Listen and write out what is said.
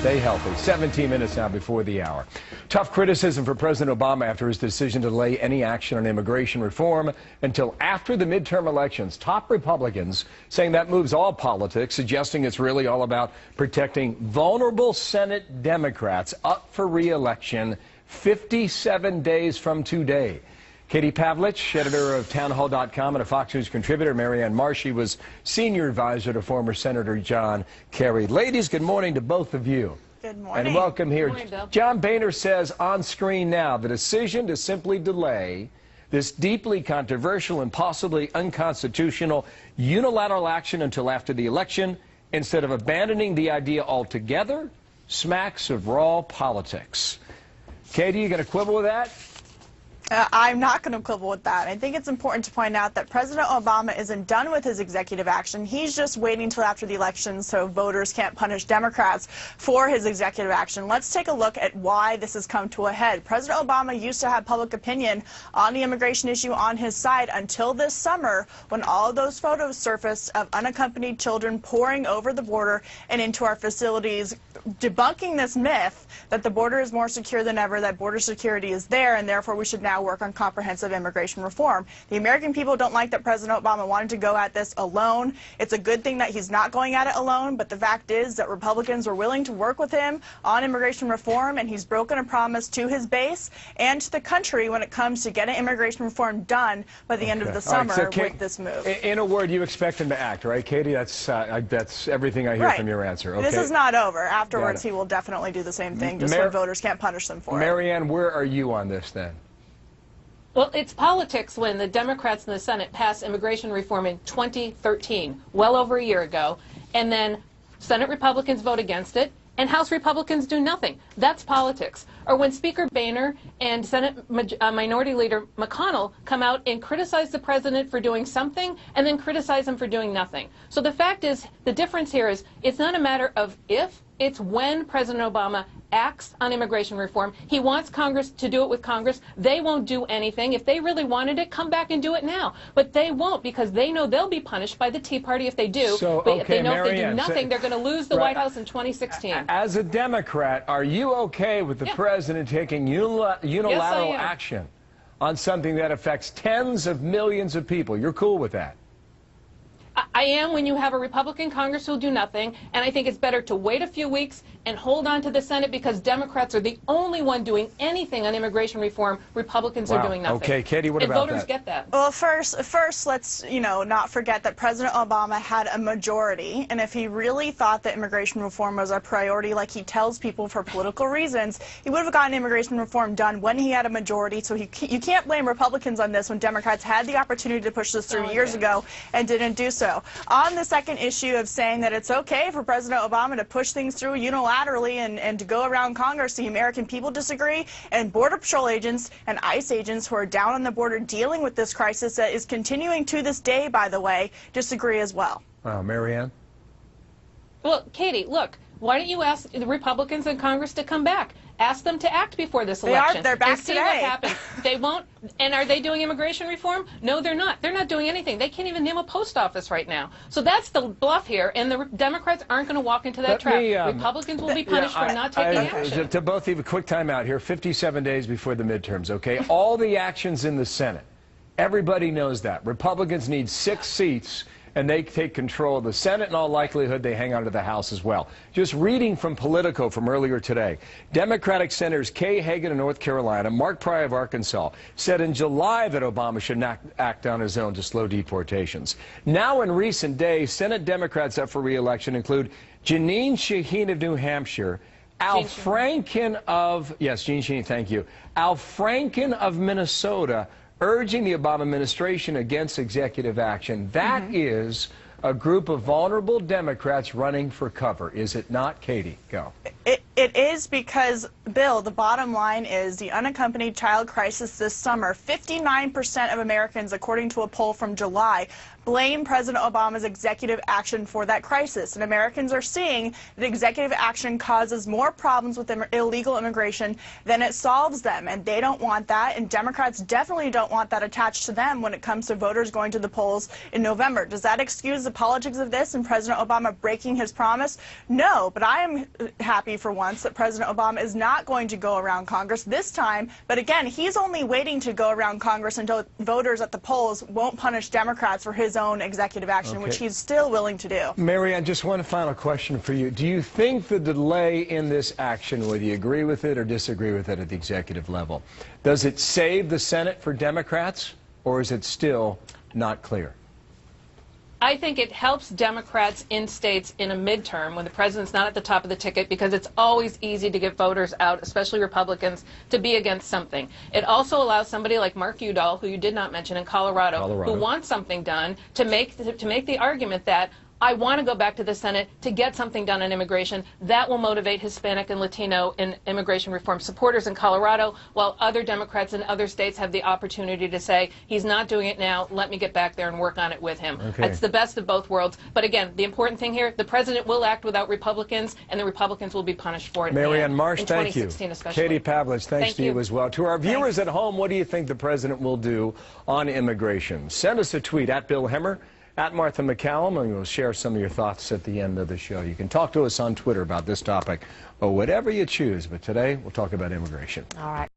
Stay healthy. 17 minutes now before the hour. Tough criticism for President Obama after his decision to delay any action on immigration reform until after the midterm elections. Top Republicans saying that moves all politics, suggesting it's really all about protecting vulnerable Senate Democrats up for re-election 57 days from today. Katie Pavlich, editor of townhall.com and a Fox News contributor. Marianne Marshy was senior advisor to former Senator John Kerry. Ladies, good morning to both of you. Good morning. And welcome here. Good morning, Bill. John Boehner says on screen now the decision to simply delay this deeply controversial and possibly unconstitutional unilateral action until after the election, instead of abandoning the idea altogether, smacks of raw politics. Katie, you going to quibble with that? I'm not going to quibble with that. I think it's important to point out that President Obama isn't done with his executive action. He's just waiting until after the election so voters can't punish Democrats for his executive action. Let's take a look at why this has come to a head. President Obama used to have public opinion on the immigration issue on his side until this summer, when all of those photos surfaced of unaccompanied children pouring over the border and into our facilities, debunking this myth that the border is more secure than ever, that border security is there, and therefore we should now work on comprehensive immigration reform. The American people don't like that President Obama wanted to go at this alone. It's a good thing that he's not going at it alone, but the fact is that Republicans were willing to work with him on immigration reform, and he's broken a promise to his base and to the country when it comes to getting immigration reform done by the end of the summer with this move. In a word, you expect him to act, right, Katie? That's everything I hear from your answer. Okay. This is not over. Afterwards, he will definitely do the same thing, just when voters can't punish them for it. Marianne, where are you on this then? Well, it's politics when the Democrats in the Senate passed immigration reform in 2013, well over a year ago, and then Senate Republicans vote against it, and House Republicans do nothing. That's politics. Or when Speaker Boehner and Senate Minority Leader McConnell come out and criticize the president for doing something and then criticize him for doing nothing. So the fact is, the difference here is it's not a matter of if, it's when President Obama acts on immigration reform. He wants Congress to do it with Congress. They won't do anything. If they really wanted it, come back and do it now. But they won't, because they know they'll be punished by the Tea Party if they do. So, but they know Marianne, if they do nothing, they're going to lose the White House in 2016. As a Democrat, are you okay with the president taking unilateral action on something that affects tens of millions of people? You're cool with that? I am when you have a Republican Congress who'll do nothing, and I think it's better to wait a few weeks and hold on to the Senate, because Democrats are the only one doing anything on immigration reform. Republicans are doing nothing. Okay, Katie, what about that? Voters get that. Well, first, let's not forget that President Obama had a majority, and if he really thought that immigration reform was a priority, like he tells people for political reasons, he would have gotten immigration reform done when he had a majority. So you can't blame Republicans on this when Democrats had the opportunity to push this through years ago and didn't do so. On the second issue of saying that it's okay for President Obama to push things through unilaterally and to go around Congress, the American people disagree, and Border Patrol agents and ICE agents who are down on the border dealing with this crisis that is continuing to this day, by the way, disagree as well. Wow, Marianne? Well, Katie, look, why don't you ask the Republicans in Congress to come back? Ask them to act before this election. They're back and see today. What happens. They won't. And are they doing immigration reform? No, they're not. They're not doing anything. They can't even name a post office right now. So that's the bluff here, and the Democrats aren't going to walk into that trap. Republicans will be punished for not taking action. To both of you, a quick time out here. 57 days before the midterms, okay? All the actions in the Senate. Everybody knows that. Republicans need 6 seats, and they take control of the Senate. In all likelihood, they hang on to the House as well. Just reading from Politico from earlier today, Democratic Senators Kay Hagan of North Carolina, Mark Pryor of Arkansas, said in July that Obama should not act on his own to slow deportations. Now, in recent days, Senate Democrats up for re-election include Jeanine Shaheen of New Hampshire, Al Franken of, yes, Jeanine Shaheen, thank you, Al Franken of Minnesota, urging the Obama administration against executive action. That is a group of vulnerable Democrats running for cover, is it not, Katie? Go. It is because, Bill, the bottom line is the unaccompanied child crisis this summer. 59% of Americans, according to a poll from July, blame President Obama's executive action for that crisis. And Americans are seeing that executive action causes more problems with illegal immigration than it solves them. And they don't want that. And Democrats definitely don't want that attached to them when it comes to voters going to the polls in November. Does that excuse the politics of this and President Obama breaking his promise? No, but I am happy for once that President Obama is not going to go around Congress this time. But again, he's only waiting to go around Congress until voters at the polls won't punish Democrats for his own executive action, which he's still willing to do. Marianne, just one final question for you. Do you think the delay in this action, whether you agree with it or disagree with it at the executive level, does it save the Senate for Democrats, or is it still not clear? I think it helps Democrats in states in a midterm when the president's not at the top of the ticket, because it's always easy to get voters out, especially Republicans, to be against something. It also allows somebody like Mark Udall, who you did not mention, in Colorado, who wants something done, to make the argument that I want to go back to the Senate to get something done on immigration. That will motivate Hispanic and Latino and immigration reform supporters in Colorado, while other Democrats in other states have the opportunity to say, he's not doing it now, let me get back there and work on it with him. It's the best of both worlds. But again, the important thing here, the president will act without Republicans, and the Republicans will be punished for it. Marianne Marsh, in thank you. Especially. Katie Pavlich, thanks to you as well. To our viewers at home, what do you think the president will do on immigration? Send us a tweet at Bill Hemmer, at Martha McCallum, and we'll share some of your thoughts at the end of the show. You can talk to us on Twitter about this topic or whatever you choose, but today we'll talk about immigration. All right.